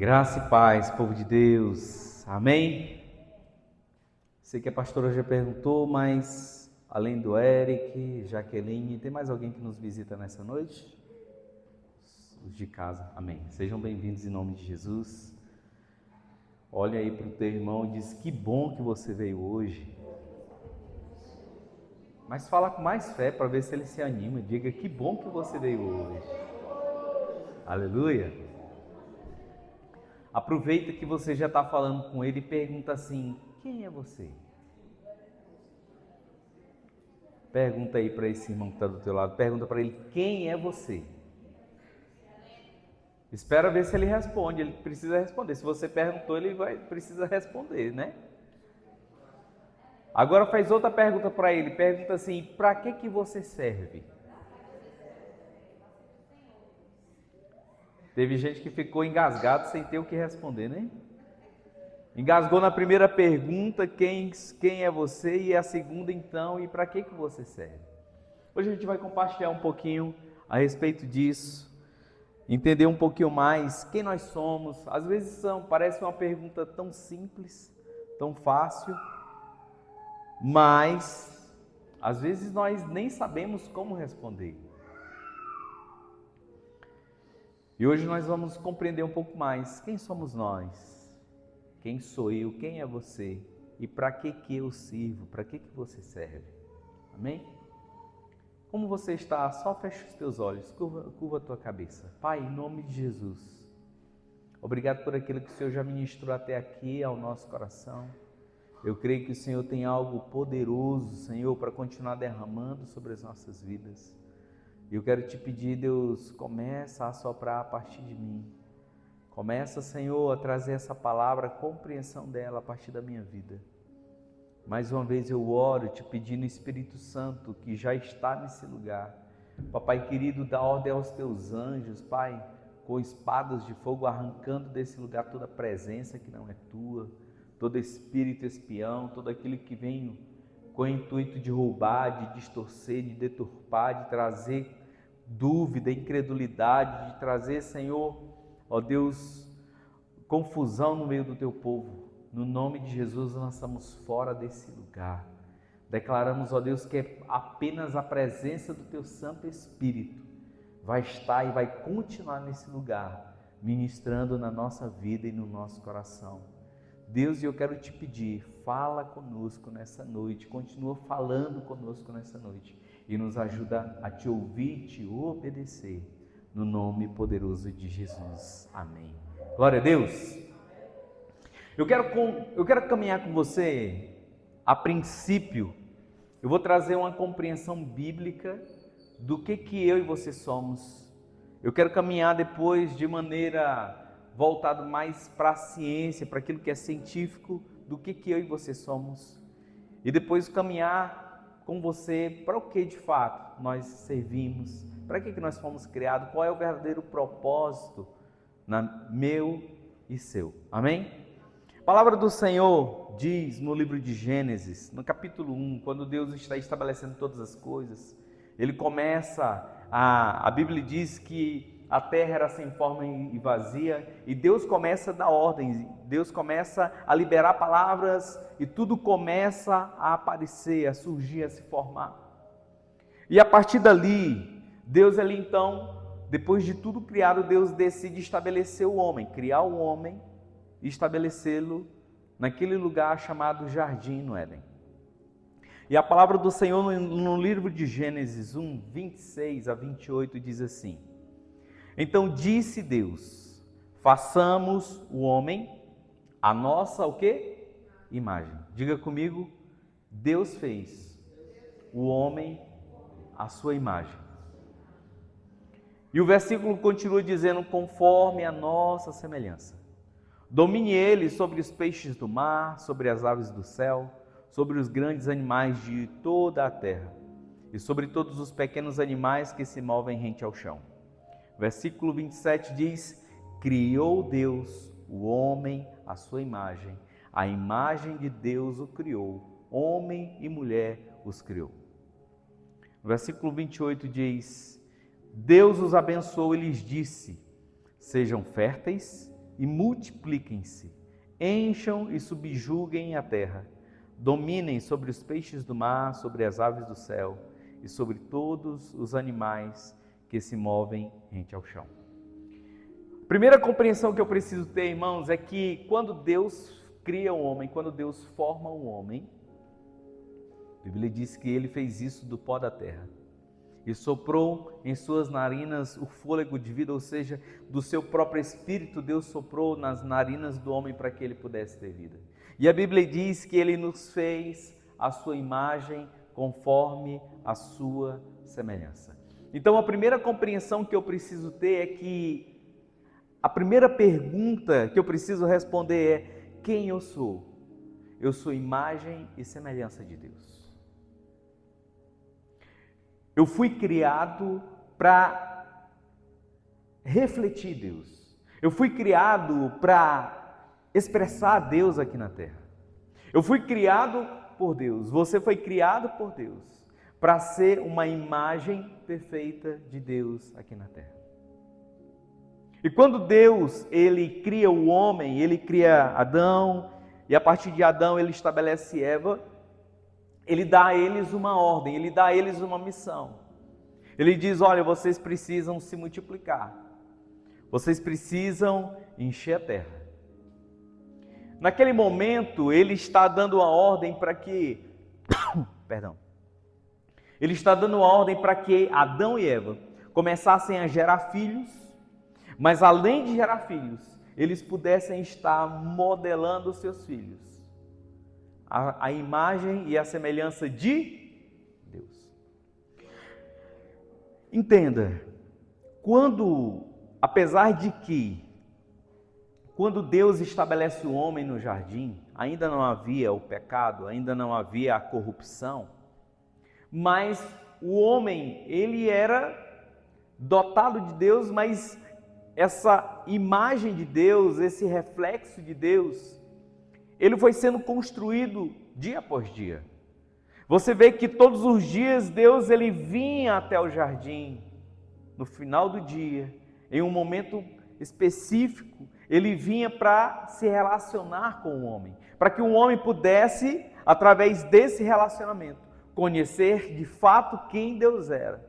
Graça e paz, povo de Deus. Amém? Sei que a pastora já perguntou, mas além do Eric, Jaqueline, tem mais alguém que nos visita nessa noite? Os de casa. Amém. Sejam bem-vindos em nome de Jesus. Olha aí para o teu irmão e diz: que bom que você veio hoje. Mas fala com mais fé para ver se ele se anima. Diga: que bom que você veio hoje. Aleluia. Aproveita que você já está falando com ele e pergunta assim: quem é você? Pergunta aí para esse irmão que está do teu lado, pergunta para ele: quem é você? Espera ver se ele responde, ele precisa responder. Se você perguntou, ele precisa responder, né? Agora faz outra pergunta para ele, pergunta assim: para que você serve? Teve gente que ficou engasgado sem ter o que responder, né? Engasgou na primeira pergunta, quem é você? E a segunda então, e para que você serve? Hoje a gente vai compartilhar um pouquinho a respeito disso, entender um pouquinho mais quem nós somos. Às vezes parece uma pergunta tão simples, tão fácil, mas às vezes nós nem sabemos como responder. E hoje nós vamos compreender um pouco mais quem somos nós. Quem sou eu? Quem é você? E para que eu sirvo? Para que você serve? Amém? Como você está? Só fecha os teus olhos, curva a tua cabeça. Pai, em nome de Jesus, obrigado por aquilo que o Senhor já ministrou até aqui ao nosso coração. Eu creio que o Senhor tem algo poderoso, Senhor, para continuar derramando sobre as nossas vidas. E eu quero te pedir, Deus, começa a soprar a partir de mim. Começa, Senhor, a trazer essa palavra, a compreensão dela a partir da minha vida. Mais uma vez eu oro te pedindo, Espírito Santo, que já está nesse lugar. Papai querido, dá ordem aos teus anjos, Pai, com espadas de fogo, arrancando desse lugar toda presença que não é tua, todo espírito espião, todo aquele que vem com o intuito de roubar, de distorcer, de deturpar, de trazer dúvida, incredulidade, de trazer, Senhor, ó Deus, confusão no meio do teu povo. No nome de Jesus, lançamos fora desse lugar. Declaramos, ó Deus, que apenas a presença do teu Santo Espírito vai estar e vai continuar nesse lugar, ministrando na nossa vida e no nosso coração. Deus, eu quero te pedir, fala conosco nessa noite, continua falando conosco nessa noite e nos ajuda a te ouvir e te obedecer. No nome poderoso de Jesus. Amém. Glória a Deus. Eu quero caminhar com você, a princípio, eu vou trazer uma compreensão bíblica do que eu e você somos. Eu quero caminhar depois de maneira voltada mais para a ciência, para aquilo que é científico, do que eu e você somos. E depois caminhar com você para o que de fato nós servimos, para que nós fomos criados, qual é o verdadeiro propósito meu e seu. Amém? A palavra do Senhor diz no livro de Gênesis, no capítulo 1, quando Deus está estabelecendo todas as coisas, ele começa, a Bíblia diz que a terra era sem forma e vazia, e Deus começa a dar ordens, Deus começa a liberar palavras, e tudo começa a aparecer, a surgir, a se formar. E a partir dali, Deus ali então, depois de tudo criado, Deus decide estabelecer o homem, criar o homem e estabelecê-lo naquele lugar chamado Jardim no Éden. E a palavra do Senhor no livro de Gênesis 1, 26 a 28 diz assim: então disse Deus, façamos o homem a nossa o quê? Imagem. Diga comigo, Deus fez o homem a sua imagem. E o versículo continua dizendo, conforme a nossa semelhança. Domine ele sobre os peixes do mar, sobre as aves do céu, sobre os grandes animais de toda a terra e sobre todos os pequenos animais que se movem rente ao chão. Versículo 27 diz, criou Deus o homem à sua imagem, a imagem de Deus o criou, homem e mulher os criou. Versículo 28 diz, Deus os abençoou e lhes disse, sejam férteis e multipliquem-se, encham e subjuguem a terra, dominem sobre os peixes do mar, sobre as aves do céu e sobre todos os animais que se movem rente ao chão. Primeira compreensão que eu preciso ter, irmãos, é que quando Deus cria o homem, quando Deus forma o homem, a Bíblia diz que ele fez isso do pó da terra e soprou em suas narinas o fôlego de vida, ou seja, do seu próprio espírito, Deus soprou nas narinas do homem para que ele pudesse ter vida. E a Bíblia diz que ele nos fez a sua imagem conforme a sua semelhança. Então a primeira compreensão que eu preciso ter é que a primeira pergunta que eu preciso responder é: quem eu sou? Eu sou imagem e semelhança de Deus. Eu fui criado para refletir Deus. Eu fui criado para expressar Deus aqui na terra. Eu fui criado por Deus. Você foi criado por Deus para ser uma imagem perfeita de Deus aqui na terra. E quando Deus, ele cria o homem, ele cria Adão, e a partir de Adão ele estabelece Eva, ele dá a eles uma ordem, ele dá a eles uma missão. Ele diz: olha, vocês precisam se multiplicar, vocês precisam encher a terra. Naquele momento, ele está dando a ordem para que, ele está dando a ordem para que Adão e Eva começassem a gerar filhos, mas além de gerar filhos, eles pudessem estar modelando os seus filhos, a imagem e a semelhança de Deus. Entenda, apesar de que, quando Deus estabelece o homem no jardim, ainda não havia o pecado, ainda não havia a corrupção, mas o homem, ele era dotado de Deus, mas essa imagem de Deus, esse reflexo de Deus, ele foi sendo construído dia após dia. Você vê que todos os dias Deus, ele vinha até o jardim, no final do dia, em um momento específico, ele vinha para se relacionar com o homem, para que o homem pudesse, através desse relacionamento, conhecer de fato quem Deus era,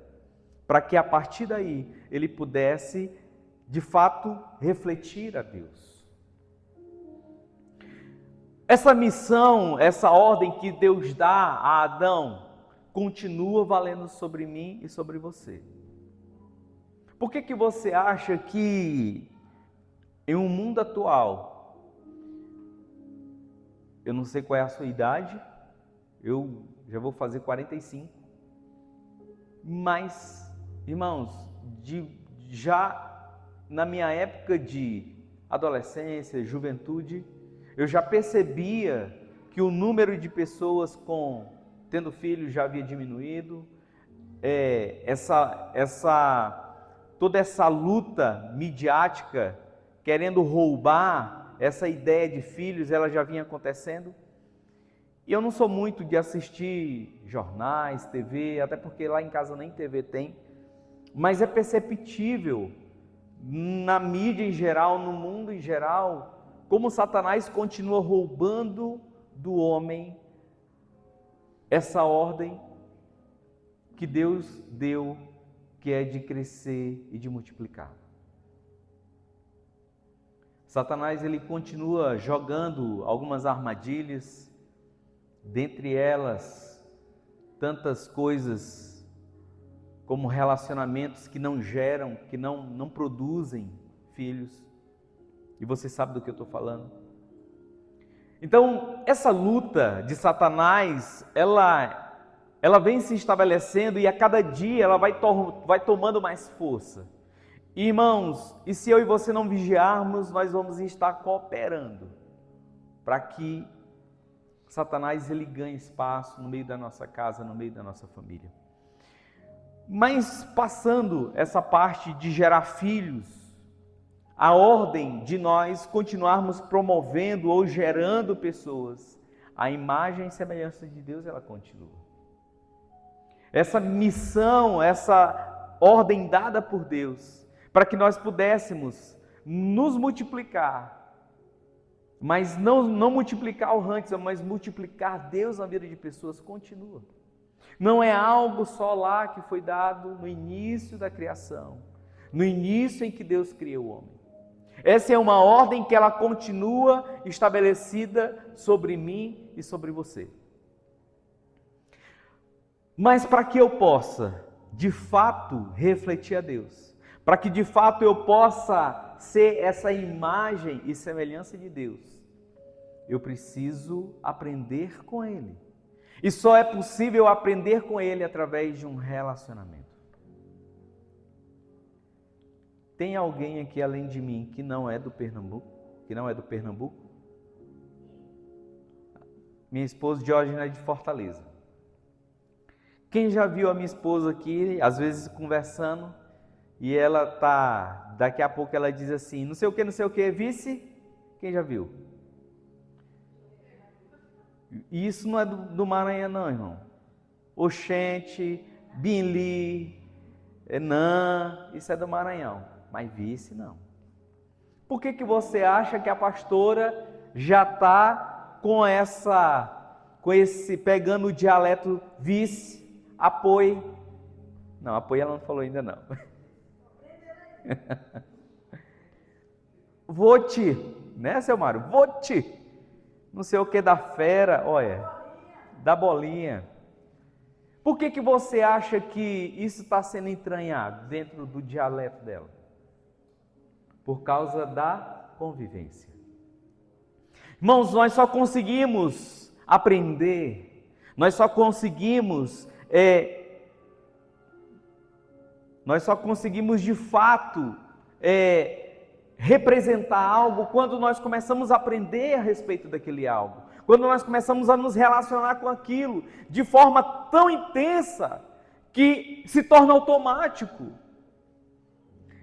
para que a partir daí ele pudesse de fato refletir a Deus. Essa missão, essa ordem que Deus dá a Adão, continua valendo sobre mim e sobre você. Por que você acha que em um mundo atual, eu não sei qual é a sua idade, eu já vou fazer 45, mas, irmãos, já na minha época de adolescência, juventude, eu já percebia que o número de pessoas tendo filhos já havia diminuído, toda essa luta midiática querendo roubar essa ideia de filhos, ela já vinha acontecendo. E eu não sou muito de assistir jornais, TV, até porque lá em casa nem TV tem, mas é perceptível na mídia em geral, no mundo em geral, como Satanás continua roubando do homem essa ordem que Deus deu, que é de crescer e de multiplicar. Satanás, ele continua jogando algumas armadilhas, dentre elas tantas coisas como relacionamentos que não geram, que não produzem filhos. E você sabe do que eu estou falando. Então, essa luta de Satanás, ela vem se estabelecendo e a cada dia ela vai tomando mais força. E, irmãos, e se eu e você não vigiarmos, nós vamos estar cooperando para que Satanás ele ganhe espaço no meio da nossa casa, no meio da nossa família. Mas passando essa parte de gerar filhos, a ordem de nós continuarmos promovendo ou gerando pessoas, a imagem e semelhança de Deus, ela continua. Essa missão, essa ordem dada por Deus, para que nós pudéssemos nos multiplicar, mas não multiplicar o Huntsman, mas multiplicar Deus na vida de pessoas, continua. Não é algo só lá que foi dado no início da criação, no início em que Deus criou o homem. Essa é uma ordem que ela continua estabelecida sobre mim e sobre você. Mas para que eu possa, de fato, refletir a Deus, para que de fato eu possa ser essa imagem e semelhança de Deus, eu preciso aprender com Ele. E só é possível aprender com Ele através de um relacionamento. Tem alguém aqui além de mim que não é do Pernambuco? Minha esposa Diógenes é de Fortaleza. Quem já viu a minha esposa aqui, às vezes conversando, e ela tá, daqui a pouco ela diz assim, não sei o que, vice? Quem já viu? E isso não é do Maranhão não, irmão. Oxente, Binli, Enã, isso é do Maranhão. Mas vice não. Por que você acha que a pastora já está com esse, pegando o dialeto vice, apoie? Não, apoie ela não falou ainda não. Vou-te, né, seu Mário? Vou-te. Não sei o que da fera, olha, da bolinha. Por que você acha que isso está sendo entranhado dentro do dialeto dela? Por causa da convivência. Irmãos, nós só conseguimos aprender, nós só conseguimos de fato representar algo quando nós começamos a aprender a respeito daquele algo, quando nós começamos a nos relacionar com aquilo de forma tão intensa que se torna automático.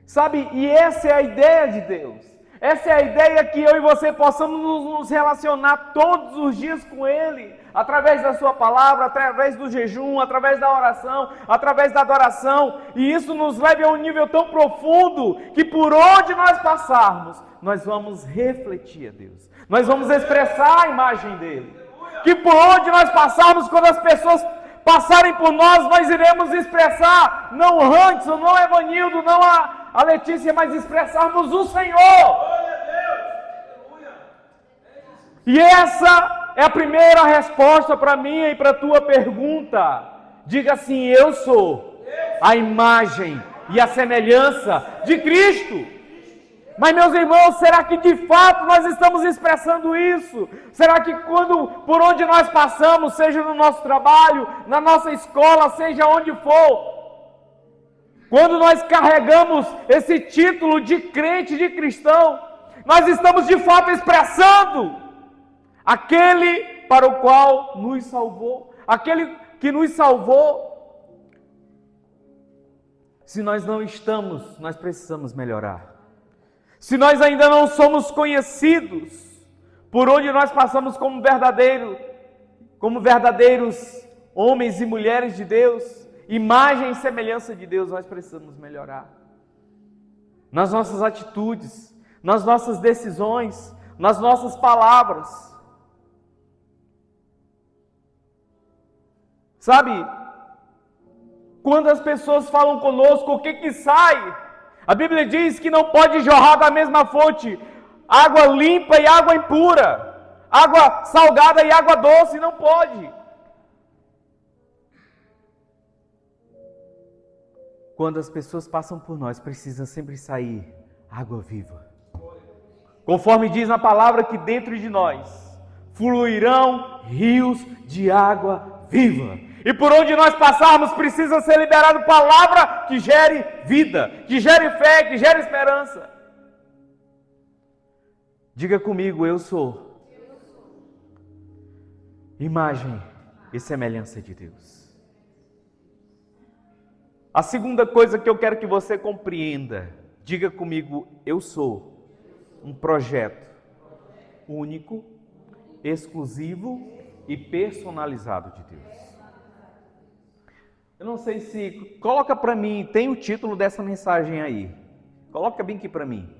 Sabe, e essa é a ideia de Deus, essa é a ideia que eu e você possamos nos relacionar todos os dias com Ele, através da sua palavra, através do jejum, através da oração, através da adoração, e isso nos leve a um nível tão profundo, que por onde nós passarmos, nós vamos refletir a Deus, nós vamos expressar a imagem dEle, que por onde nós passarmos, quando as pessoas passarem por nós iremos expressar, não o Hanson, não o Evanildo, não a Letícia, mas expressarmos o Senhor. E essa é a primeira resposta para minha e para a tua pergunta. Diga assim: eu sou a imagem e a semelhança de Cristo. Mas, meus irmãos, será que de fato nós estamos expressando isso? Será que por onde nós passamos, seja no nosso trabalho, na nossa escola, seja onde for, quando nós carregamos esse título de crente, de cristão, nós estamos de fato expressando aquele para o qual nos salvou, aquele que nos salvou? Se nós não estamos, nós precisamos melhorar. Se nós ainda não somos conhecidos por onde nós passamos como verdadeiros homens e mulheres de Deus, imagem e semelhança de Deus, nós precisamos melhorar. Nas nossas atitudes, nas nossas decisões, nas nossas palavras. Sabe, quando as pessoas falam conosco, o que sai? A Bíblia diz que não pode jorrar da mesma fonte água limpa e água impura, água salgada e água doce, não pode. Quando as pessoas passam por nós, precisa sempre sair água viva. Conforme diz na palavra que dentro de nós fluirão rios de água viva. E por onde nós passarmos precisa ser liberado palavra que gere vida, que gere fé, que gere esperança. Diga comigo: eu sou imagem e semelhança de Deus. A segunda coisa que eu quero que você compreenda, diga comigo: eu sou um projeto único, exclusivo e personalizado de Deus. Eu não sei se... Coloca para mim, tem o título dessa mensagem aí. Coloca bem aqui para mim.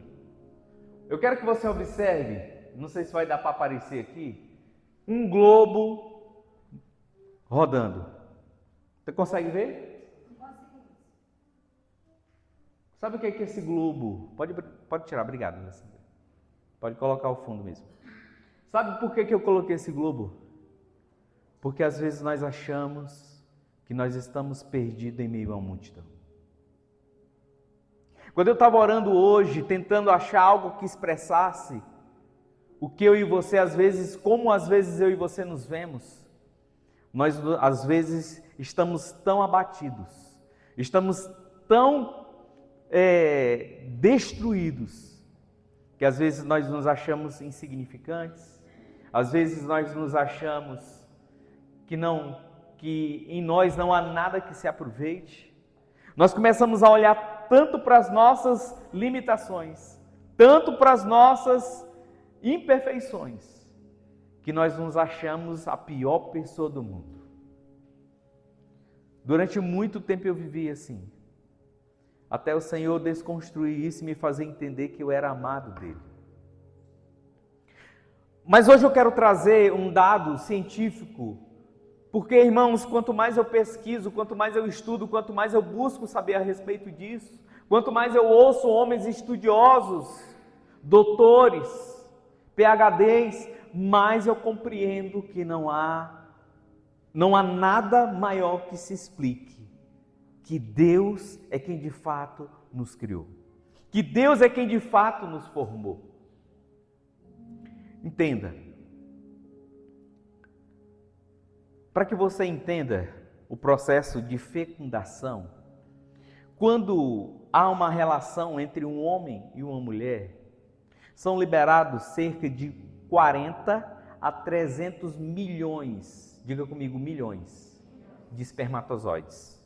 Eu quero que você observe, não sei se vai dar para aparecer aqui, um globo rodando. Você consegue ver? Sabe o que é esse globo? Pode tirar, obrigado. Pode colocar o fundo mesmo. Sabe por que eu coloquei esse globo? Porque às vezes nós achamos que nós estamos perdidos em meio a uma multidão. Quando eu estava orando hoje, tentando achar algo que expressasse o que eu e você, às vezes, como às vezes eu e você nos vemos, nós às vezes estamos tão abatidos, estamos tão destruídos, que às vezes nós nos achamos insignificantes, às vezes nós nos achamos que em nós não há nada que se aproveite. Nós começamos a olhar tanto para as nossas limitações, tanto para as nossas imperfeições, que nós nos achamos a pior pessoa do mundo. Durante muito tempo eu vivi assim, até o Senhor desconstruir isso e me fazer entender que eu era amado dele. Mas hoje eu quero trazer um dado científico, porque, irmãos, quanto mais eu pesquiso, quanto mais eu estudo, quanto mais eu busco saber a respeito disso, quanto mais eu ouço homens estudiosos, doutores, PhDs, mais eu compreendo que não há nada maior que se explique, que Deus é quem de fato nos criou, que Deus é quem de fato nos formou. Entenda, para que você entenda o processo de fecundação, quando há uma relação entre um homem e uma mulher, são liberados cerca de 40 a 300 milhões, diga comigo, milhões de espermatozoides.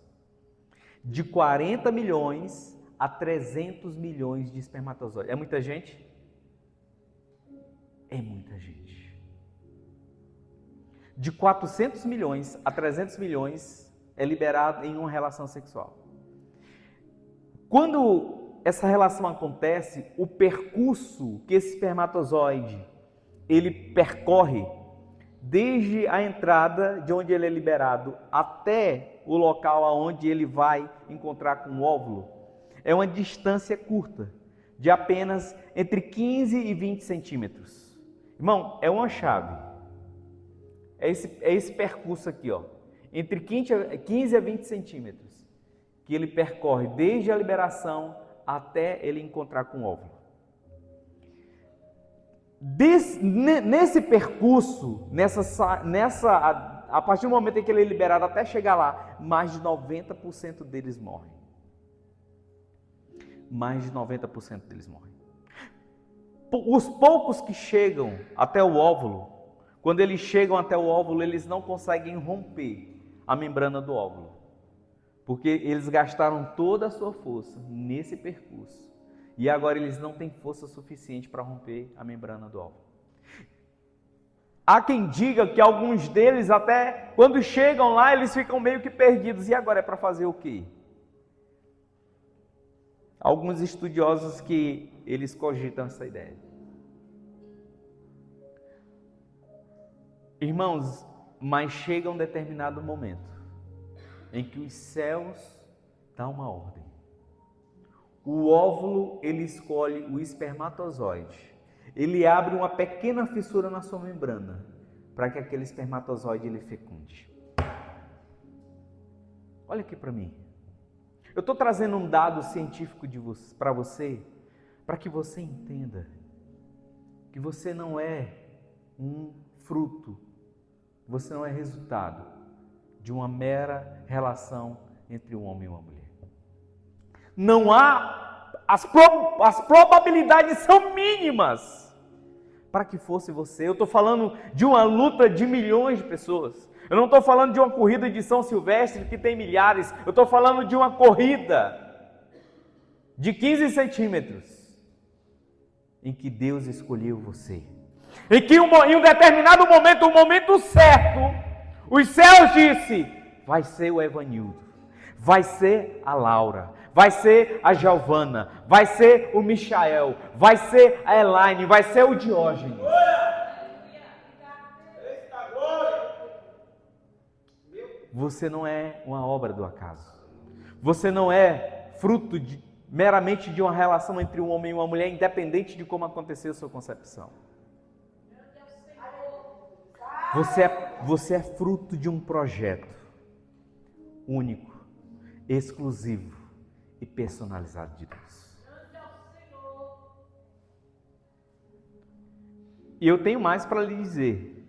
De 40 milhões a 300 milhões de espermatozoides. É muita gente? É muita gente. De 400 milhões a 300 milhões é liberado em uma relação sexual. Quando essa relação acontece, o percurso que esse espermatozoide ele percorre, desde a entrada de onde ele é liberado até o local aonde ele vai encontrar com o óvulo, é uma distância curta, de apenas entre 15 e 20 centímetros. Irmão, é uma chave. É esse percurso aqui, ó, entre 15 a 20 centímetros, que ele percorre desde a liberação até ele encontrar com o óvulo. Nesse percurso, a partir do momento em que ele é liberado até chegar lá, mais de 90% deles morrem. Mais de 90% deles morrem. Os poucos que chegam até o óvulo, quando eles chegam até o óvulo, eles não conseguem romper a membrana do óvulo, porque eles gastaram toda a sua força nesse percurso, e agora eles não têm força suficiente para romper a membrana do óvulo. Há quem diga que alguns deles, até quando chegam lá, eles ficam meio que perdidos. E agora é para fazer o quê? Alguns estudiosos que eles cogitam essa ideia. Irmãos, mas chega um determinado momento em que os céus dão uma ordem. O óvulo, ele escolhe o espermatozoide. Ele abre uma pequena fissura na sua membrana para que aquele espermatozoide ele fecunde. Olha aqui para mim. Eu estou trazendo um dado científico para você, para que você entenda que você não é um fruto, você não é resultado de uma mera relação entre um homem e uma mulher. Não há, as probabilidades são mínimas para que fosse você. Eu estou falando de uma luta de milhões de pessoas. Eu não estou falando de uma corrida de São Silvestre que tem milhares. Eu estou falando de uma corrida de 15 centímetros em que Deus escolheu você. Em que em um determinado momento, o momento certo, os céus disse, vai ser o Evanildo, vai ser a Laura, vai ser a Giovana, vai ser o Michael, vai ser a Elaine, vai ser o Diógenes. Você não é uma obra do acaso. Você não é fruto meramente de uma relação entre um homem e uma mulher, independente de como aconteceu a sua concepção. Você é fruto de um projeto único, exclusivo e personalizado de Deus. E eu tenho mais para lhe dizer.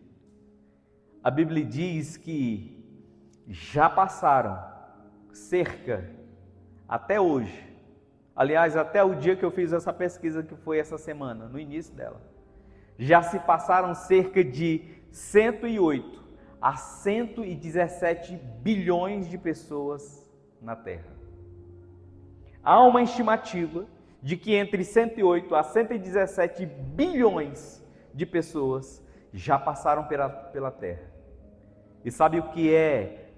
A Bíblia diz que já passaram cerca, até hoje, aliás, até o dia que eu fiz essa pesquisa, que foi essa semana, no início dela, já se passaram cerca de 108 a 117 bilhões de pessoas na Terra. Há uma estimativa de que entre 108 a 117 bilhões de pessoas já passaram pela Terra. E sabe o que é?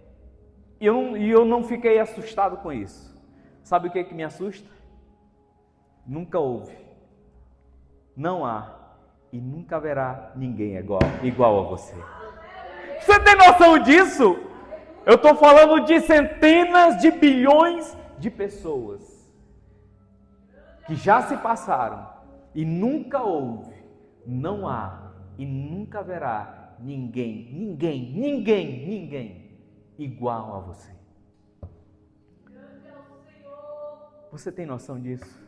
E eu não fiquei assustado com isso. Sabe o que é que me assusta? Nunca houve, não há e nunca haverá ninguém igual a você. Você tem noção disso? Eu estou falando de centenas de bilhões de pessoas que já se passaram e nunca houve, não há e nunca haverá ninguém igual a você. Você tem noção disso?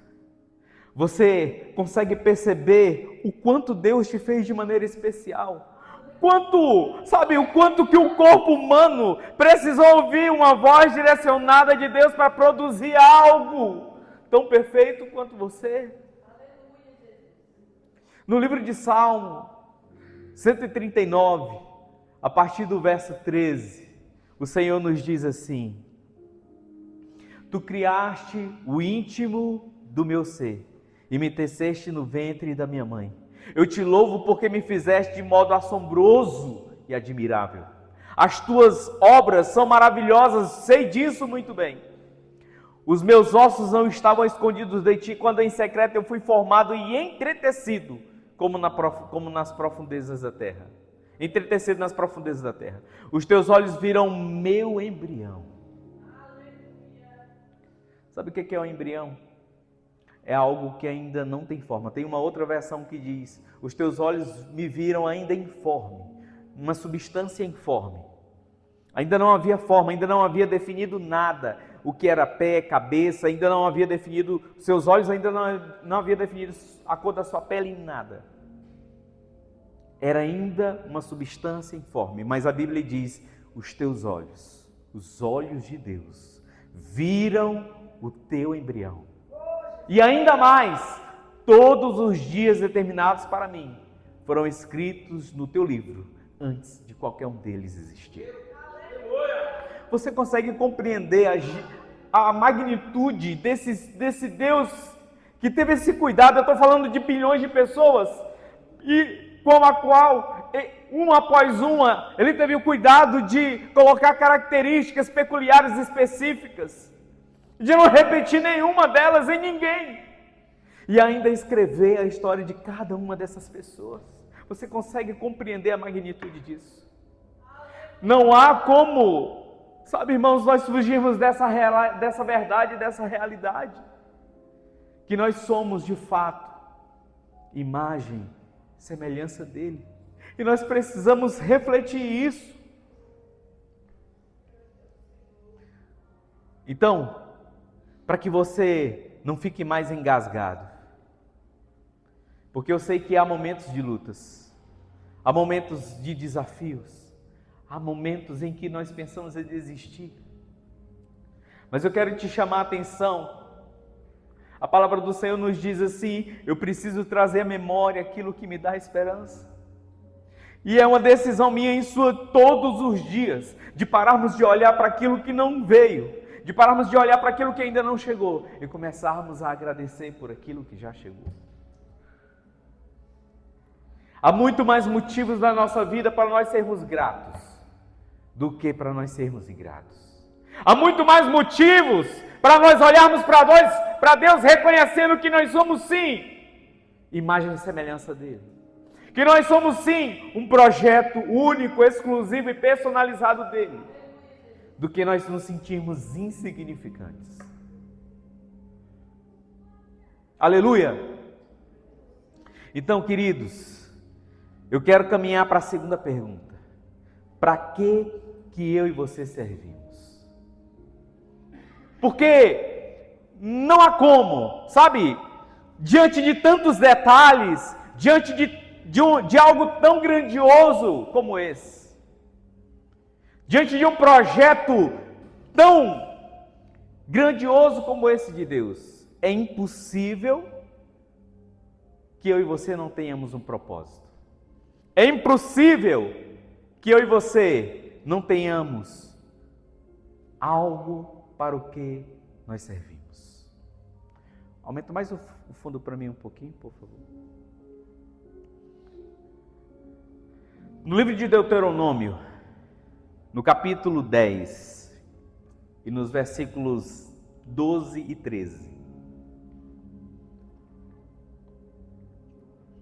Você consegue perceber o quanto Deus te fez de maneira especial? O quanto que o corpo humano precisou ouvir uma voz direcionada de Deus para produzir algo tão perfeito quanto você? No livro de Salmo 139, a partir do verso 13, o Senhor nos diz assim: Tu criaste o íntimo do meu ser e me teceste no ventre da minha mãe. Eu te louvo porque me fizeste de modo assombroso e admirável. As tuas obras são maravilhosas, sei disso muito bem. Os meus ossos não estavam escondidos de ti, quando em secreto eu fui formado e entretecido, como nas profundezas da terra. Entretecido nas profundezas da terra. Os teus olhos viram meu embrião. Sabe o que é um embrião? É algo que ainda não tem forma. Tem uma outra versão que diz: os teus olhos me viram ainda informe, uma substância informe. Ainda não havia forma, ainda não havia definido nada. O que era pé, cabeça, ainda não havia definido, seus olhos ainda não havia definido a cor da sua pele, em nada. Era ainda uma substância informe, mas a Bíblia diz: os teus olhos, os olhos de Deus, viram o teu embrião. E ainda mais, todos os dias determinados para mim foram escritos no teu livro, antes de qualquer um deles existir. Você consegue compreender a magnitude desse Deus que teve esse cuidado? Eu estou falando de bilhões de pessoas, e com a qual, uma após uma, ele teve o cuidado de colocar características peculiares específicas, de não repetir nenhuma delas em ninguém, e ainda escrever a história de cada uma dessas pessoas. Você consegue compreender a magnitude disso? Não há como, sabe, irmãos, nós fugirmos dessa verdade, dessa realidade, que nós somos de fato imagem, semelhança dele, e nós precisamos refletir isso. Então, para que você não fique mais engasgado, porque eu sei que há momentos de lutas, há momentos de desafios, há momentos em que nós pensamos em desistir, mas eu quero te chamar a atenção. A palavra do Senhor nos diz assim: eu preciso trazer à memória aquilo que me dá esperança. E é uma decisão minha em sua todos os dias, de pararmos de olhar para aquilo que não veio, de pararmos de olhar para aquilo que ainda não chegou e começarmos a agradecer por aquilo que já chegou. Há muito mais motivos na nossa vida para nós sermos gratos do que para nós sermos ingratos. Há muito mais motivos Para nós olharmos para Deus reconhecendo que nós somos sim imagem e semelhança dele. Que nós somos sim um projeto único, exclusivo e personalizado dele. Do que nós nos sentirmos insignificantes. Aleluia! Então, queridos, eu quero caminhar para a segunda pergunta. Para que eu e você servimos? Porque não há como, sabe? Diante de tantos detalhes, diante de algo tão grandioso como esse, diante de um projeto tão grandioso como esse de Deus, é impossível que eu e você não tenhamos um propósito. É impossível que eu e você não tenhamos algo para o que nós servimos. Aumenta mais o fundo para mim um pouquinho, por favor. No livro de Deuteronômio, no capítulo 10, e nos versículos 12 e 13.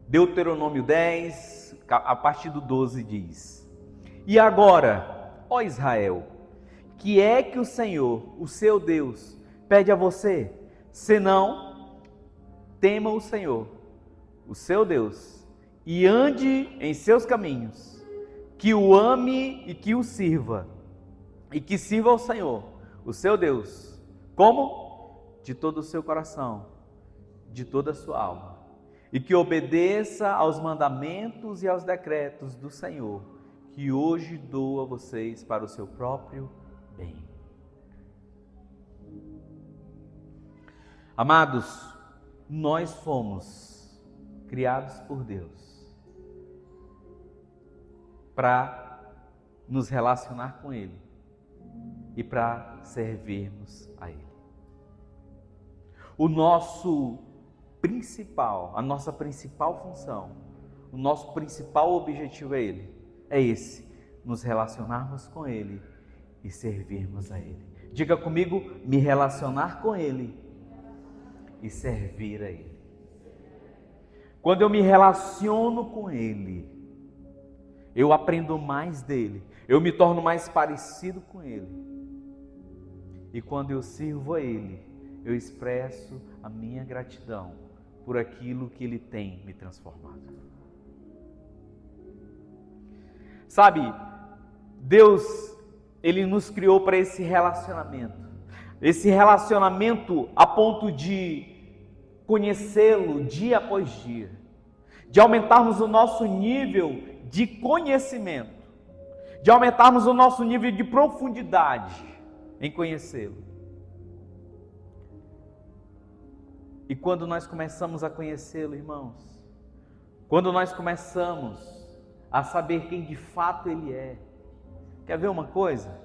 Deuteronômio 10, a partir do 12 diz: E agora, ó Israel, que é que o Senhor, o seu Deus, pede a você? Senão, tema o Senhor, o seu Deus, e ande em seus caminhos, que o ame e que o sirva, e que sirva ao Senhor, o seu Deus, como? De todo o seu coração, de toda a sua alma, e que obedeça aos mandamentos e aos decretos do Senhor, que hoje dou a vocês para o seu próprio bem. Amados, nós fomos criados por Deus para nos relacionar com Ele e para servirmos a Ele. A nossa principal função, o nosso principal objetivo é Ele, é esse, nos relacionarmos com Ele e servirmos a Ele. Diga comigo, me relacionar com Ele e servir a Ele. Quando eu me relaciono com Ele, eu aprendo mais dele, eu me torno mais parecido com Ele. E quando eu sirvo a Ele, eu expresso a minha gratidão por aquilo que Ele tem me transformado. Sabe, Deus, Ele nos criou para esse relacionamento a ponto de conhecê-lo dia após dia, de aumentarmos o nosso nível de conhecimento, de aumentarmos o nosso nível de profundidade em conhecê-lo. E quando nós começamos a conhecê-lo, irmãos, quando nós começamos a saber quem de fato Ele é, quer ver uma coisa?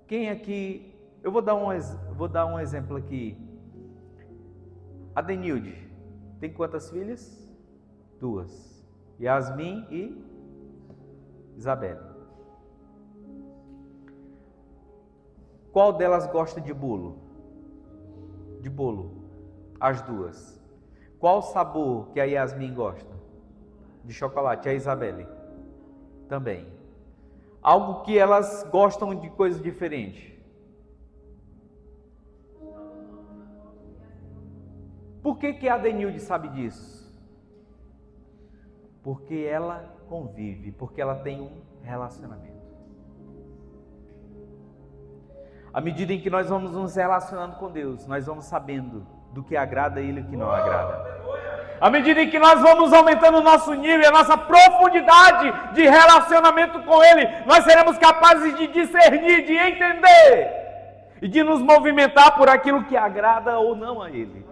Quem aqui, eu vou dar um exemplo aqui. A Denilde tem quantas filhas? 2. Yasmin e Isabela. Qual delas gosta de bolo? De bolo. As 2. Qual sabor que a Yasmin gosta? De chocolate. A Isabelle também. Algo que elas gostam de coisas diferentes. Por que a Denilde sabe disso? Porque ela convive, porque ela tem um relacionamento. À medida em que nós vamos nos relacionando com Deus, nós vamos sabendo do que agrada a Ele e o que não agrada. À medida em que nós vamos aumentando o nosso nível, a nossa profundidade de relacionamento com Ele, nós seremos capazes de discernir, de entender e de nos movimentar por aquilo que agrada ou não a Ele.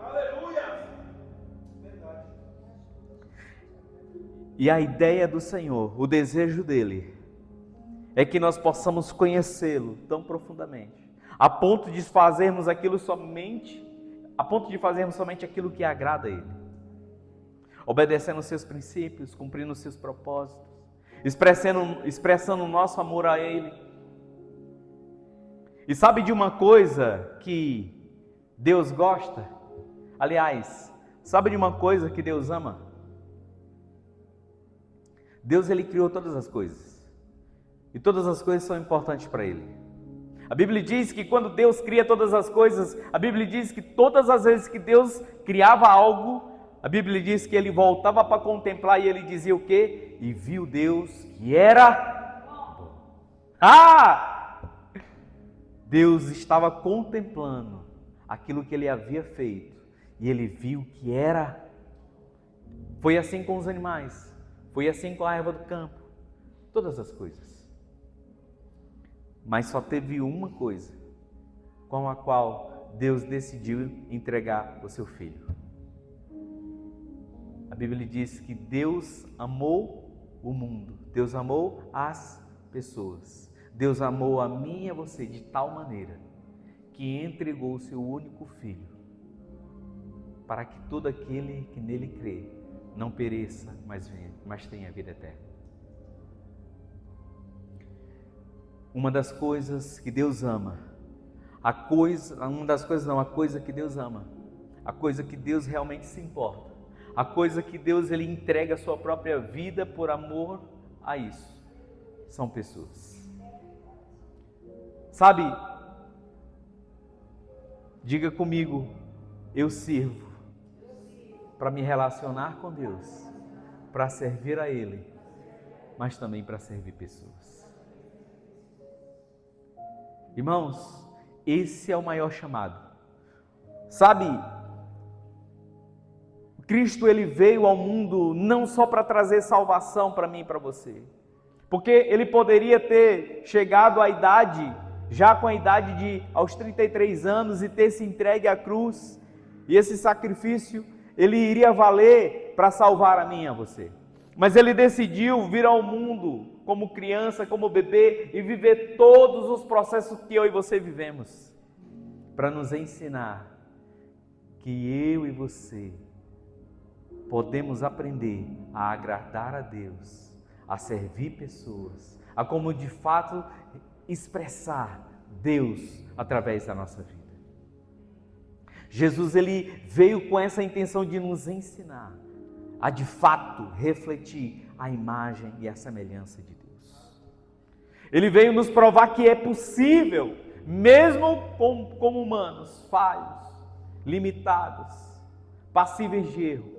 E a ideia do Senhor, o desejo dEle, é que nós possamos conhecê-lo tão profundamente, a ponto de fazermos somente aquilo que agrada a Ele, obedecendo os seus princípios, cumprindo os seus propósitos, expressando o nosso amor a Ele. E sabe de uma coisa que Deus gosta? Aliás, sabe de uma coisa que Deus ama? Deus, Ele criou todas as coisas. E todas as coisas são importantes para Ele. A Bíblia diz que quando Deus cria todas as coisas, a Bíblia diz que todas as vezes que Deus criava algo, a Bíblia diz que Ele voltava para contemplar e Ele dizia o quê? E viu Deus que era bom. Deus estava contemplando aquilo que Ele havia feito e Ele viu que era. Foi assim com os animais, foi assim com a erva do campo, todas as coisas. Mas só teve uma coisa com a qual Deus decidiu entregar o seu Filho. A Bíblia diz que Deus amou o mundo, Deus amou as pessoas, Deus amou a mim e a você de tal maneira que entregou o seu único Filho, para que todo aquele que nele crê não pereça, mas tenha vida eterna. Uma das coisas que Deus ama, a coisa que Deus ama, a coisa que Deus realmente se importa, a coisa que Deus Ele entrega a sua própria vida por amor a isso, são pessoas. Sabe, diga comigo, eu sirvo para me relacionar com Deus, para servir a Ele, mas também para servir pessoas. Irmãos, esse é o maior chamado. Sabe, Cristo Ele veio ao mundo não só para trazer salvação para mim e para você, porque Ele poderia ter chegado à idade, já com a idade de aos 33 anos e ter se entregue à cruz, e esse sacrifício Ele iria valer para salvar a mim e a você. Mas Ele decidiu vir ao mundo como criança, como bebê, e viver todos os processos que eu e você vivemos, para nos ensinar que eu e você podemos aprender a agradar a Deus, a servir pessoas, a como de fato expressar Deus através da nossa vida. Jesus Ele veio com essa intenção de nos ensinar a de fato refletir a imagem e a semelhança de Deus. Ele veio nos provar que é possível, mesmo como humanos, falhos, limitados, passíveis de erro.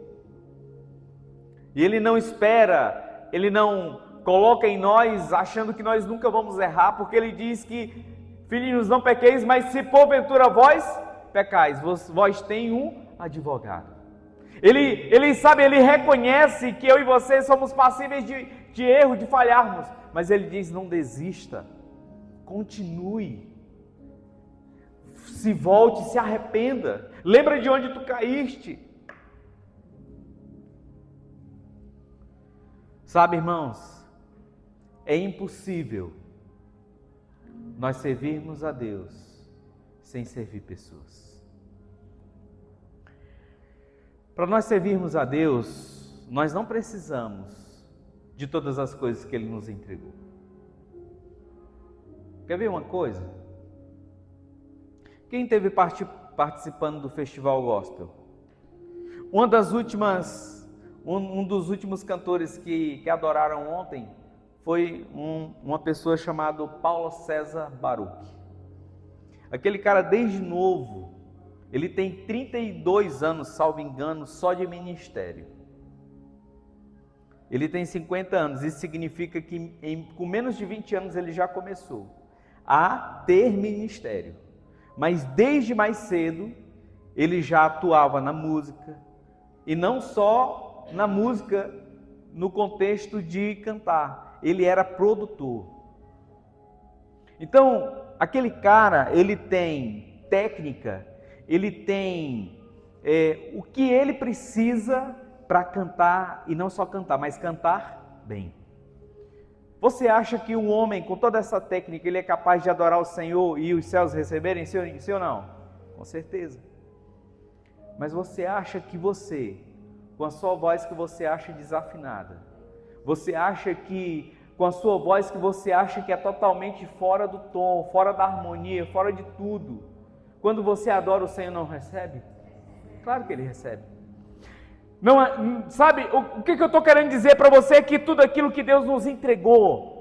E Ele não espera, Ele não coloca em nós achando que nós nunca vamos errar, porque Ele diz que, filhinhos, não pequeis, mas se porventura vós pecais, vós tem um advogado. Ele sabe, Ele reconhece que eu e você somos passíveis de erro, de falharmos, mas Ele diz, não desista, continue, se volte, se arrependa, lembra de onde tu caíste. Sabe, irmãos, é impossível nós servirmos a Deus sem servir pessoas. Para nós servirmos a Deus, nós não precisamos de todas as coisas que Ele nos entregou. Quer ver uma coisa? Quem esteve participando do Festival Gospel? Um dos últimos cantores que adoraram ontem foi uma pessoa chamada Paulo César Baruch. Aquele cara desde novo, ele tem 32 anos, salvo engano, só de ministério. Ele tem 50 anos, isso significa que com menos de 20 anos ele já começou a ter ministério. Mas desde mais cedo ele já atuava na música, e não só na música no contexto de cantar, ele era produtor. Então, aquele cara, ele tem técnica, ele tem o que ele precisa para cantar, e não só cantar, mas cantar bem. Você acha que um homem com toda essa técnica, ele é capaz de adorar o Senhor e os céus receberem, sim ou não? Com certeza. Mas você acha que você, com a sua voz que você acha desafinada, você acha que com a sua voz que você acha que é totalmente fora do tom, fora da harmonia, fora de tudo. Quando você adora o Senhor, não recebe? Claro que Ele recebe. Não, sabe, o que eu estou querendo dizer para você é que tudo aquilo que Deus nos entregou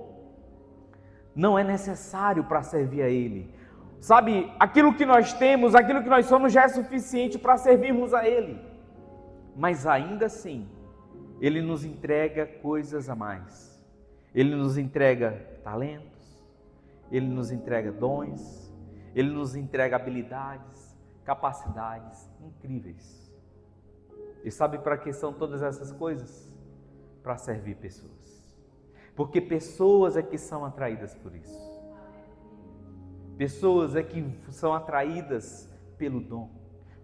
não é necessário para servir a Ele. Sabe, aquilo que nós temos, aquilo que nós somos já é suficiente para servirmos a Ele. Mas ainda assim, Ele nos entrega coisas a mais. Ele nos entrega talentos, Ele nos entrega dons, Ele nos entrega habilidades, capacidades incríveis. E sabe para que são todas essas coisas? Para servir pessoas. Porque pessoas é que são atraídas por isso. Pessoas é que são atraídas pelo dom.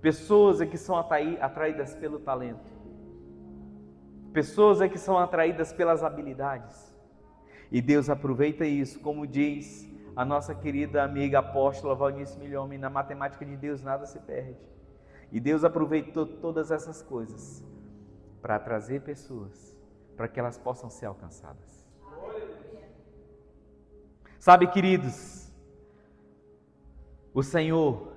Pessoas é que são atraídas pelo talento. Pessoas é que são atraídas pelas habilidades. E Deus aproveita isso, como diz a nossa querida amiga apóstola Valnice Milhome, na matemática de Deus nada se perde. E Deus aproveitou todas essas coisas para trazer pessoas, para que elas possam ser alcançadas. Sabe, queridos, o Senhor,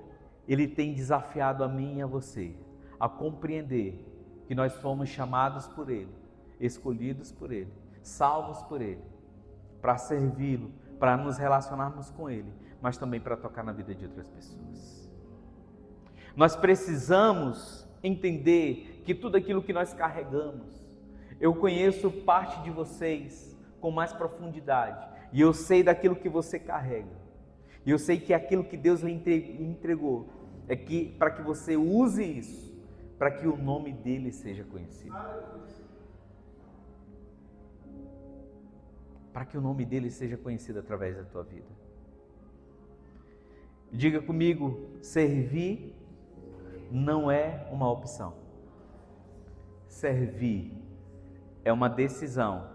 Ele tem desafiado a mim e a você a compreender que nós fomos chamados por Ele, escolhidos por Ele, salvos por Ele, para servi-lo, para nos relacionarmos com Ele, mas também para tocar na vida de outras pessoas. Nós precisamos entender que tudo aquilo que nós carregamos, eu conheço parte de vocês com mais profundidade, e eu sei daquilo que você carrega, e eu sei que aquilo que Deus lhe entregou, é que para que você use isso, para que o nome dele seja conhecido. Para que o nome dele seja conhecido através da tua vida. Diga comigo, servir não é uma opção. Servir é uma decisão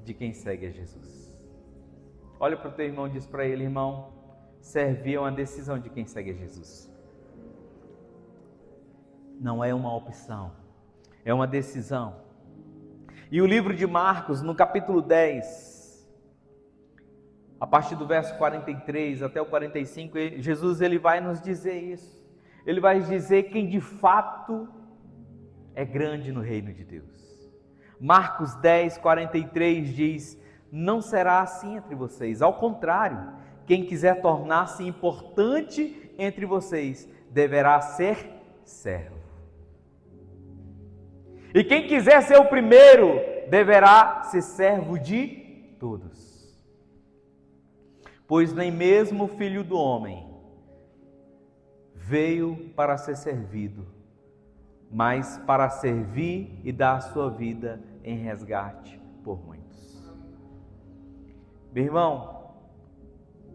de quem segue a Jesus. Olha para o teu irmão e diz para ele, irmão, servir é uma decisão de quem segue a Jesus. Não é uma opção, é uma decisão. E o livro de Marcos, no capítulo 10, a partir do verso 43 até o 45, Jesus ele vai nos dizer isso. Ele vai dizer quem de fato é grande no reino de Deus. Marcos 10, 43 diz, não será assim entre vocês. Ao contrário, quem quiser tornar-se importante entre vocês, deverá ser servo. E quem quiser ser o primeiro, deverá ser servo de todos. Pois nem mesmo o Filho do Homem veio para ser servido, mas para servir e dar a sua vida em resgate por muitos. Meu irmão,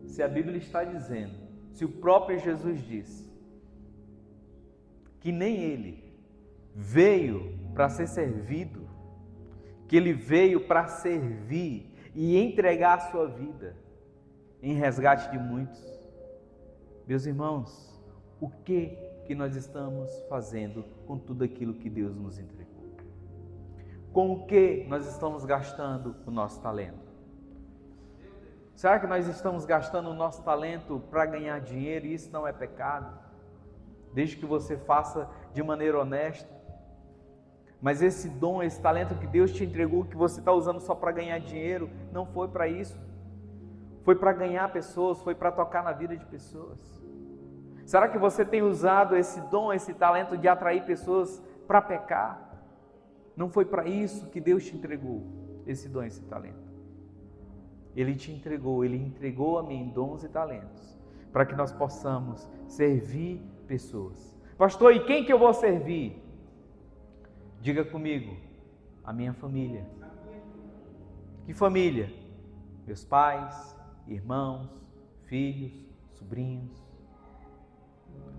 se a Bíblia está dizendo, se o próprio Jesus disse, que nem Ele veio para ser servido, que Ele veio para servir e entregar a sua vida em resgate de muitos. Meus irmãos, o que nós estamos fazendo com tudo aquilo que Deus nos entregou? Com o que nós estamos gastando o nosso talento? Será que nós estamos gastando o nosso talento para ganhar dinheiro e isso não é pecado? Desde que você faça de maneira honesta. Mas esse dom, esse talento que Deus te entregou, que você está usando só para ganhar dinheiro, não foi para isso. Foi para ganhar pessoas, foi para tocar na vida de pessoas. Será que você tem usado esse dom, esse talento de atrair pessoas para pecar? Não foi para isso que Deus te entregou esse dom, esse talento. Ele te entregou, Ele entregou a mim dons e talentos, para que nós possamos servir pessoas. Pastor, e quem que eu vou servir? Diga comigo, a minha família. Que família? Meus pais, irmãos, filhos, sobrinhos.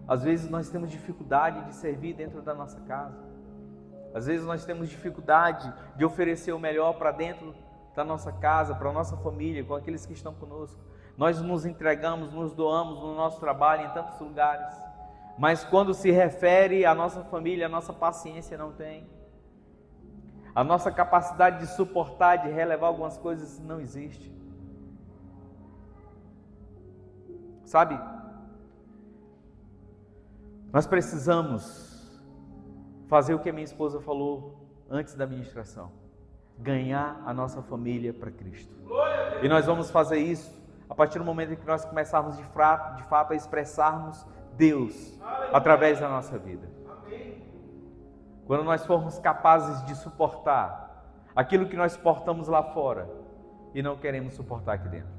Às vezes nós temos dificuldade de servir dentro da nossa casa. Às vezes nós temos dificuldade de oferecer o melhor para dentro da nossa casa, para a nossa família, com aqueles que estão conosco. Nós nos entregamos, nos doamos no nosso trabalho em tantos lugares. Mas quando se refere à nossa família, a nossa paciência não tem. A nossa capacidade de suportar, de relevar algumas coisas não existe. Sabe? Nós precisamos fazer o que a minha esposa falou antes da ministração. Ganhar a nossa família para Cristo. E nós vamos fazer isso a partir do momento em que nós começarmos de fato a expressarmos Deus através da nossa vida. Quando nós formos capazes de suportar aquilo que nós suportamos lá fora e não queremos suportar aqui dentro.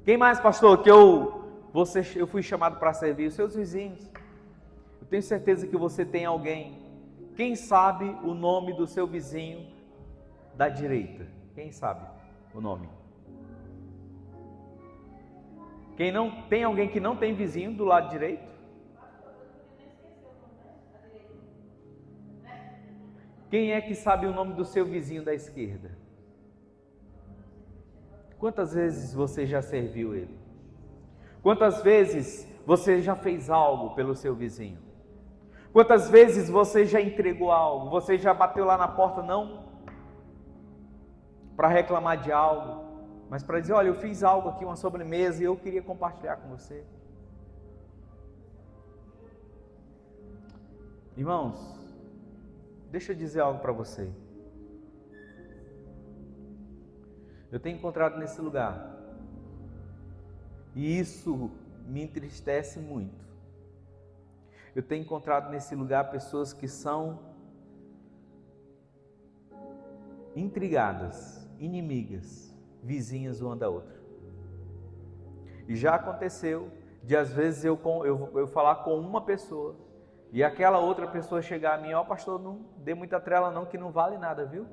Quem mais, pastor, que eu fui chamado para servir? Os seus vizinhos. Eu tenho certeza que você tem alguém. Quem sabe o nome do seu vizinho da direita? Quem sabe o nome? Quem não tem alguém que não tem vizinho do lado direito? Quem é que sabe o nome do seu vizinho da esquerda? Quantas vezes você já serviu ele? Quantas vezes você já fez algo pelo seu vizinho? Quantas vezes você já entregou algo? Você já bateu lá na porta, não para reclamar de algo, mas para dizer, olha, eu fiz algo aqui, uma sobremesa, e eu queria compartilhar com você. Irmãos, deixa eu dizer algo para você. Eu tenho encontrado nesse lugar, e isso me entristece muito. Eu tenho encontrado nesse lugar pessoas que são intrigadas, inimigas, vizinhas uma da outra. E já aconteceu de às vezes eu falar com uma pessoa e aquela outra pessoa chegar a mim, ó, pastor, não dê muita trela não, que não vale nada, viu?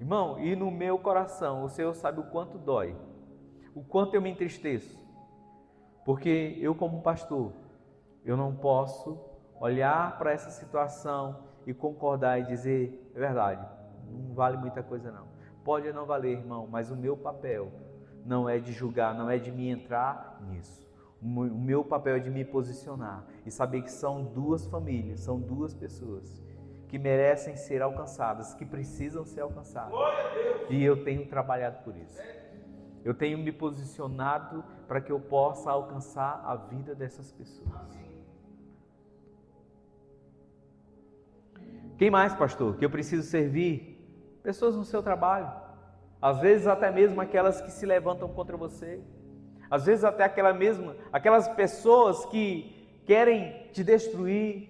Irmão, e no meu coração, o Senhor sabe o quanto dói, o quanto eu me entristeço, porque eu como pastor, eu não posso olhar para essa situação e concordar e dizer, é verdade, não vale muita coisa não. Pode não valer, irmão, mas o meu papel não é de julgar, não é de me entrar nisso. O meu papel é de me posicionar e saber que são duas famílias, são duas pessoas que merecem ser alcançadas, que precisam ser alcançadas. E eu tenho trabalhado por isso. Eu tenho me posicionado para que eu possa alcançar a vida dessas pessoas. Quem mais, pastor, que eu preciso servir? Pessoas no seu trabalho. Às vezes até mesmo aquelas que se levantam contra você. Às vezes até aquelas pessoas que querem te destruir,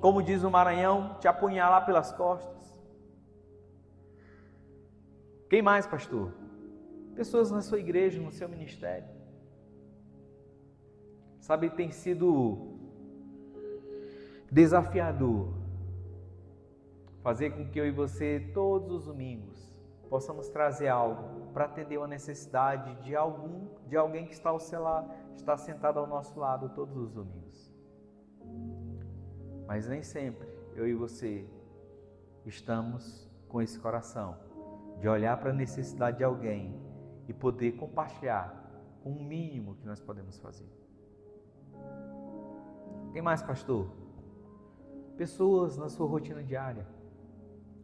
como diz o Maranhão, te apunhalar pelas costas. Quem mais, pastor? Pessoas na sua igreja, no seu ministério. Sabe, tem sido desafiador fazer com que eu e você, todos os domingos, possamos trazer algo para atender uma necessidade de alguém que está ao seu lado, está sentado ao nosso lado todos os domingos. Mas nem sempre eu e você estamos com esse coração de olhar para a necessidade de alguém e poder compartilhar com o mínimo que nós podemos fazer. Quem mais, pastor? Pessoas na sua rotina diária.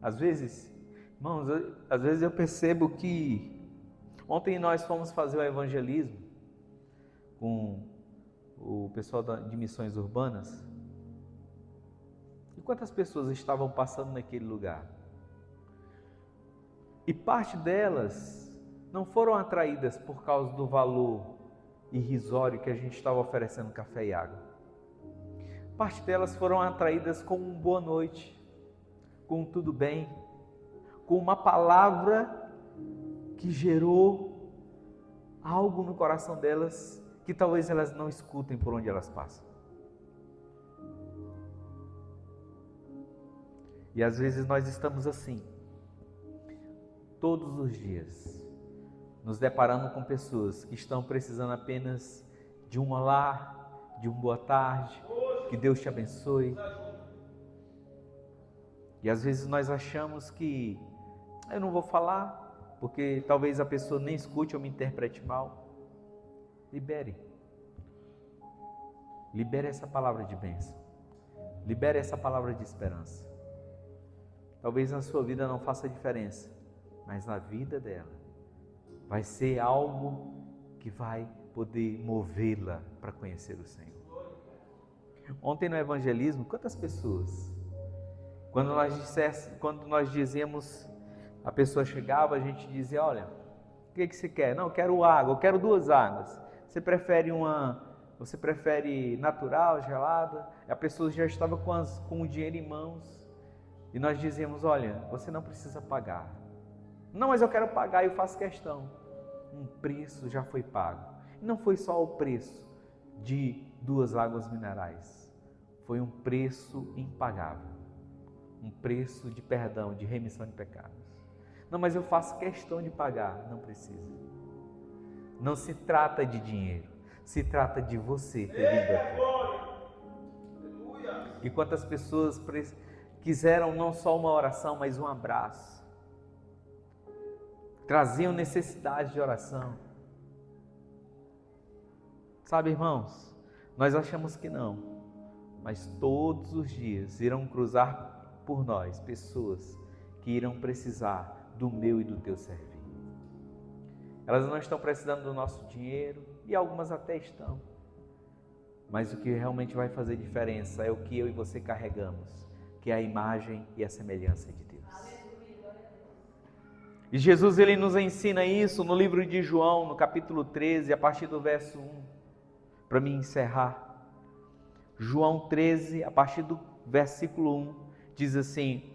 Às vezes, irmãos, às vezes eu percebo que ontem nós fomos fazer o evangelismo com o pessoal de missões urbanas. E quantas pessoas estavam passando naquele lugar? E parte delas não foram atraídas por causa do valor irrisório que a gente estava oferecendo café e água. Parte delas foram atraídas com um boa noite, com tudo bem, com uma palavra que gerou algo no coração delas que talvez elas não escutem por onde elas passam. E às vezes nós estamos assim, todos os dias, nos deparando com pessoas que estão precisando apenas de um olá, de um boa tarde, que Deus te abençoe. E às vezes nós achamos que eu não vou falar, porque talvez a pessoa nem escute ou me interprete mal. Libere essa palavra de bênção, libere essa palavra de esperança. Talvez na sua vida não faça diferença, mas na vida dela vai ser algo que vai poder movê-la para conhecer o Senhor. Ontem no evangelismo, quantas pessoas, quando nós dizíamos, a pessoa chegava, a gente dizia, olha, o que você quer? Não, eu quero água, eu quero 2 águas. Você prefere natural, gelada? A pessoa já estava com o dinheiro em mãos. E nós dizíamos, olha, você não precisa pagar. Não, mas eu quero pagar e eu faço questão. Um preço já foi pago. E não foi só o preço de 2 águas minerais. Foi um preço impagável. Um preço de perdão, de remissão de pecados. Não, mas eu faço questão de pagar. Não precisa. Não se trata de dinheiro. Se trata de você ter vindo aqui. E quantas pessoas quiseram não só uma oração, mas um abraço. Traziam necessidade de oração. Sabe, irmãos, nós achamos que não, mas todos os dias irão cruzar por nós pessoas que irão precisar do meu e do teu servir. Elas não estão precisando do nosso dinheiro, e algumas até estão. Mas o que realmente vai fazer diferença é o que eu e você carregamos, que é a imagem e a semelhança de Deus. E Jesus, ele nos ensina isso no livro de João, no capítulo 13, a partir do verso 1, para me encerrar. João 13, a partir do versículo 1, diz assim,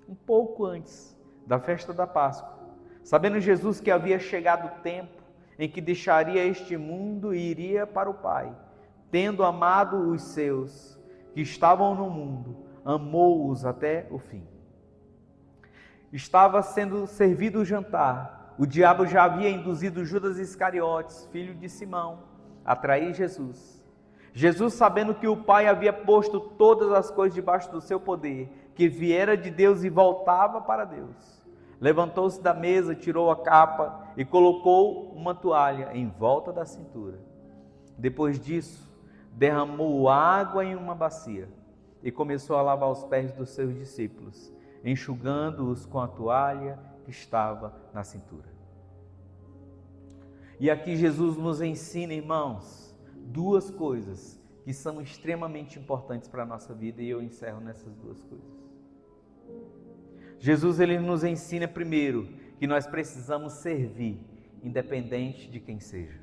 um pouco antes da festa da Páscoa, sabendo Jesus que havia chegado o tempo em que deixaria este mundo e iria para o Pai, tendo amado os seus que estavam no mundo, amou-os até o fim. Estava sendo servido o jantar. O diabo já havia induzido Judas Iscariotes, filho de Simão, a trair Jesus. Jesus, sabendo que o Pai havia posto todas as coisas debaixo do seu poder, que viera de Deus e voltava para Deus, levantou-se da mesa, tirou a capa e colocou uma toalha em volta da cintura. Depois disso, derramou água em uma bacia e começou a lavar os pés dos seus discípulos, enxugando-os com a toalha que estava na cintura. E aqui Jesus nos ensina, irmãos, 2 coisas que são extremamente importantes para a nossa vida, e eu encerro nessas 2 coisas. Jesus, ele nos ensina primeiro que nós precisamos servir, independente de quem seja.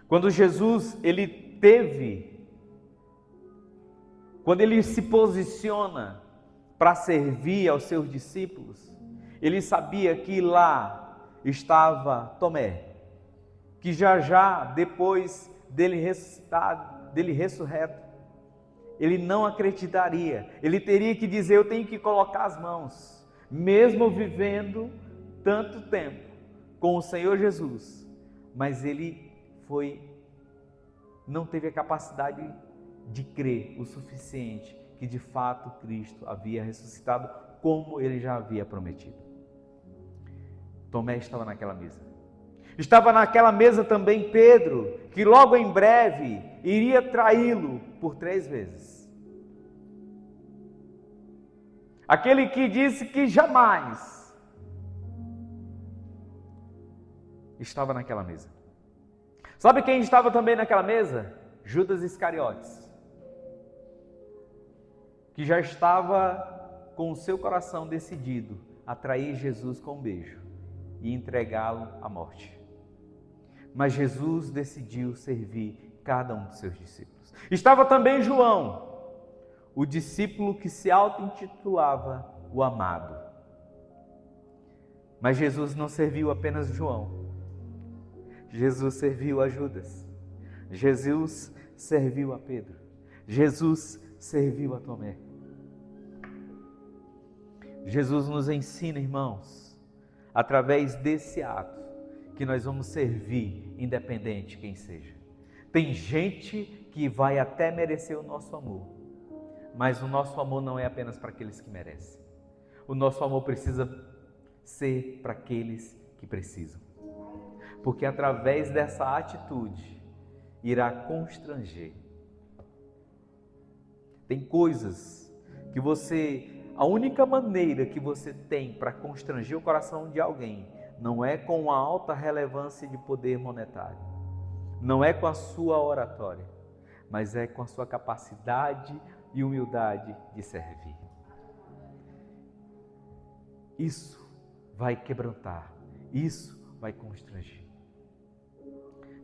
Quando Jesus, quando ele se posiciona para servir aos seus discípulos, ele sabia que lá estava Tomé, que já depois dele ressuscitado, dele ressurreto, ele não acreditaria, ele teria que dizer, eu tenho que colocar as mãos, mesmo vivendo tanto tempo com o Senhor Jesus, mas ele não teve a capacidade de crer o suficiente que de fato Cristo havia ressuscitado como ele já havia prometido. Tomé estava naquela mesa. Estava naquela mesa também Pedro, que logo em breve iria traí-lo por 3 vezes. Aquele que disse que jamais estava naquela mesa. Sabe quem estava também naquela mesa? Judas Iscariotes, que já estava com o seu coração decidido a trair Jesus com um beijo e entregá-lo à morte. Mas Jesus decidiu servir cada um dos seus discípulos. Estava também João, o discípulo que se auto-intitulava o amado. Mas Jesus não serviu apenas João. Jesus serviu a Judas. Jesus serviu a Pedro. Jesus serviu a Tomé. Jesus nos ensina, irmãos, através desse ato, que nós vamos servir independente de quem seja. Tem gente que vai até merecer o nosso amor, mas o nosso amor não é apenas para aqueles que merecem. O nosso amor precisa ser para aqueles que precisam. Porque através dessa atitude irá constranger. Tem coisas que você a única maneira que você tem para constranger o coração de alguém não é com uma alta relevância de poder monetário, não é com a sua oratória, mas é com a sua capacidade e humildade de servir. Isso vai quebrantar, isso vai constranger.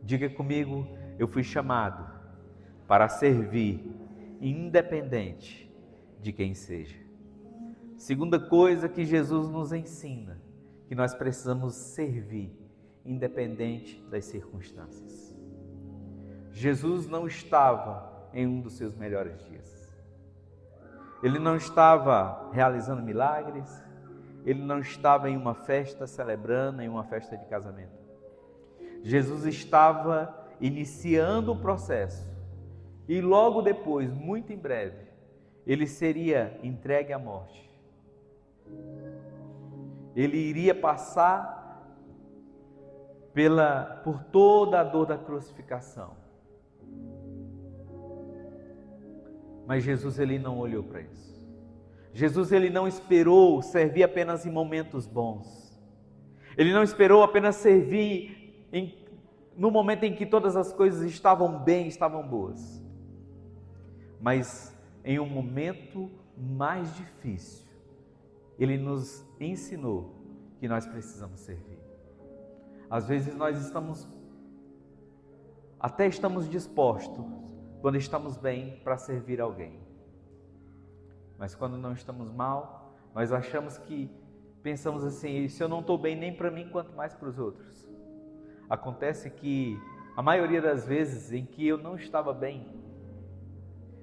Diga comigo, eu fui chamado para servir, independente de quem seja. Segunda coisa que Jesus nos ensina, que nós precisamos servir, independente das circunstâncias. Jesus não estava em um dos seus melhores dias. Ele não estava realizando milagres, ele não estava em uma festa celebrando, em uma festa de casamento. Jesus estava iniciando o processo e logo depois, muito em breve, ele seria entregue à morte. Ele iria passar por toda a dor da crucificação. Mas Jesus, ele não olhou para isso. Jesus, ele não esperou servir apenas em momentos bons. Ele não esperou apenas servir no momento em que todas as coisas estavam bem, estavam boas. Mas em um momento mais difícil, ele nos ensinou que nós precisamos servir. Às vezes nós estamos dispostos, quando estamos bem, para servir alguém. Mas quando não estamos mal, nós pensamos assim, se eu não estou bem nem para mim, quanto mais para os outros. Acontece que a maioria das vezes em que eu não estava bem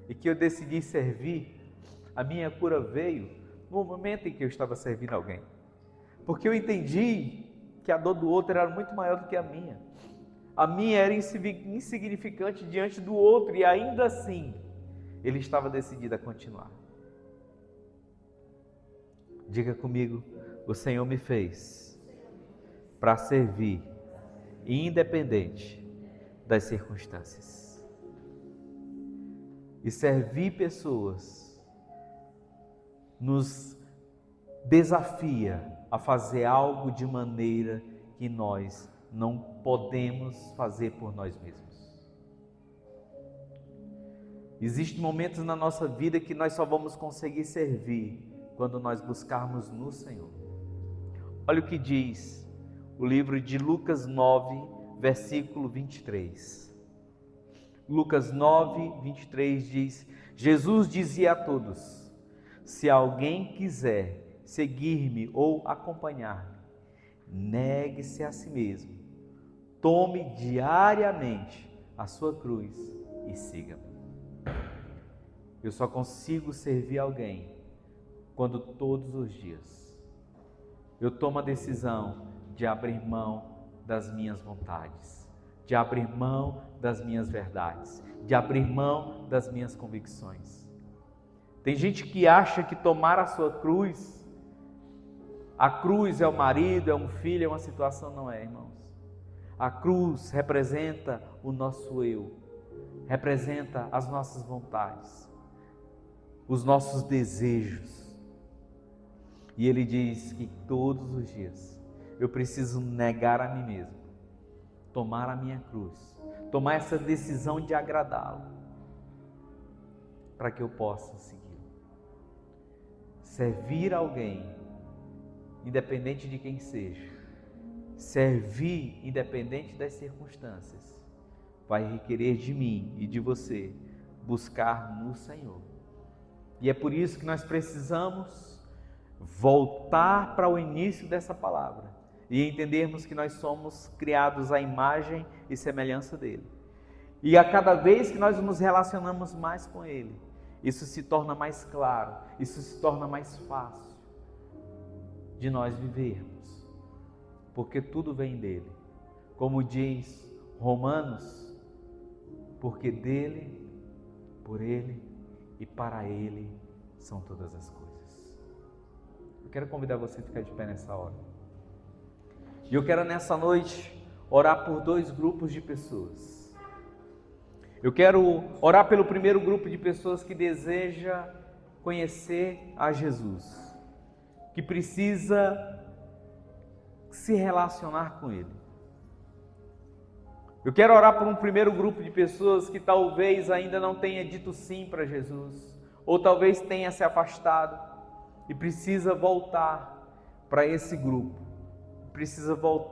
e que eu decidi servir, a minha cura veio no momento em que eu estava servindo alguém. Porque eu entendi que a dor do outro era muito maior do que a minha. A minha era insignificante diante do outro e ainda assim ele estava decidido a continuar. Diga comigo, o Senhor me fez para servir, independente das circunstâncias. E servir pessoas nos desafia a fazer algo de maneira que nós não podemos fazer por nós mesmos. Existem momentos na nossa vida que nós só vamos conseguir servir quando nós buscarmos no Senhor. Olha o que diz o livro de Lucas 9, versículo 23. Lucas 9, 23 diz: Jesus dizia a todos: se alguém quiser seguir-me ou acompanhar-me, negue-se a si mesmo, tome diariamente a sua cruz e siga-me. Eu só consigo servir alguém quando todos os dias eu tomo a decisão de abrir mão das minhas vontades, de abrir mão das minhas verdades, de abrir mão das minhas convicções. Tem gente que acha que tomar a sua cruz, a cruz é o marido, é um filho, é uma situação. Não é, irmãos. A cruz representa o nosso eu, representa as nossas vontades, os nossos desejos. E ele diz que todos os dias eu preciso negar a mim mesmo, tomar a minha cruz, tomar essa decisão de agradá-lo, para que eu possa segui-lo. Servir alguém, independente de quem seja, servir independente das circunstâncias, vai requerer de mim e de você buscar no Senhor. E é por isso que nós precisamos voltar para o início dessa palavra e entendermos que nós somos criados à imagem e semelhança dele. E a cada vez que nós nos relacionamos mais com ele, isso se torna mais claro, isso se torna mais fácil de nós vivermos, porque tudo vem dele. Como diz Romanos, porque dele, por ele e para ele são todas as coisas. Eu quero convidar você a ficar de pé nessa hora. E eu quero nessa noite orar por 2 grupos de pessoas. Eu quero orar pelo primeiro grupo de pessoas que deseja conhecer a Jesus, que precisa se relacionar com Ele. Eu quero orar por um primeiro grupo de pessoas que talvez ainda não tenha dito sim para Jesus, ou talvez tenha se afastado e precisa voltar para esse grupo, precisa voltar